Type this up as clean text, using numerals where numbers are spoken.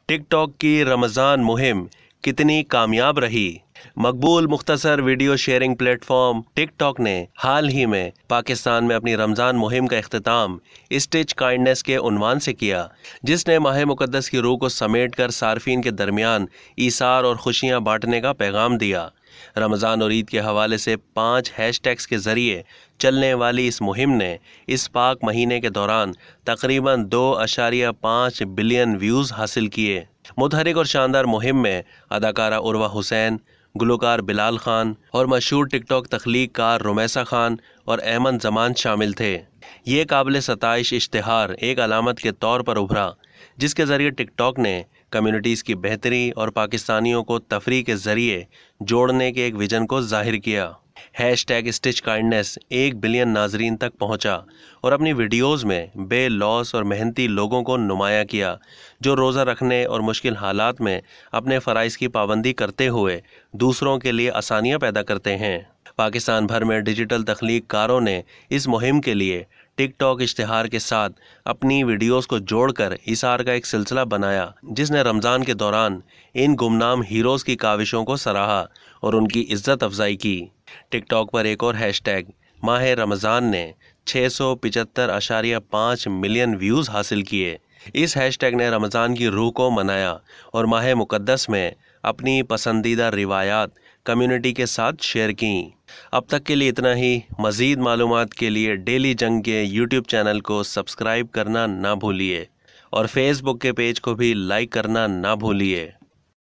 Tick tock की रमज़ान मुहिम कितनी कामयाब रही। मकबूल मुख्तसर video sharing platform tick tock ने हाल ही में पाकिस्तान में अपनी रमज़ान मुहिम का इख्तिताम स्टिच काइंडनेस के उन्वान से किया, जिसने माह मुक़द्दस की रूह को समेट कर सार्फिन के दरमियान ईसार और खुशियाँ बांटने का पैगाम दिया। रमज़ान और ईद के हवाले से 5 हैशटैग्स के ज़रिए चलने वाली इस मुहिम ने इस पाक महीने के दौरान तकरीबन 2.5 बिलियन व्यूज़ हासिल किए। मुतहरिक और शानदार मुहिम में अदाकारा उर्वा हुसैन, गुलकार बिलाल खान और मशहूर टिकटॉक तख्लीक कार रुमैसा खान और अहमद जमान शामिल थे। ये काबिल सताइश इश्तिहार एक अलामत के तौर पर उभरा, जिसके ज़रिए टिकटॉक ने कम्युनिटीज़ की बेहतरी और पाकिस्तानियों को तफरीह के ज़रिए जोड़ने के एक विजन को जाहिर किया। हैशटैग स्टिच काइंडनेस 1 बिलियन नाजरीन तक पहुंचा और अपनी वीडियोज़ में बेलौस और मेहनती लोगों को नुमाया किया, जो रोज़ा रखने और मुश्किल हालात में अपने फ़राइज़ की पाबंदी करते हुए दूसरों के लिए आसानियां पैदा करते हैं। पाकिस्तान भर में डिजिटल तख्लीक कारों ने इस मुहिम के लिए टिकटॉक इश्तिहार के साथ अपनी वीडियोस को जोड़कर इशार का एक सिलसिला बनाया, जिसने रमज़ान के दौरान इन गुमनाम हीरोज़ की काविशों को सराहा और उनकी इज्जत अफजाई की। टिकटॉक पर एक और हैशटैग माह रमज़ान ने 675.5 मिलियन व्यूज़ हासिल किए। इस हैशटैग ने रमज़ान की रूह को मनाया और माह मुक़द्दस में अपनी पसंदीदा रिवायात कम्युनिटी के साथ शेयर की। अब तक के लिए इतना ही। मज़ीद मालूमात के लिए डेली जंग के यूट्यूब चैनल को सब्सक्राइब करना ना भूलिए और फेसबुक के पेज को भी लाइक करना ना भूलिए।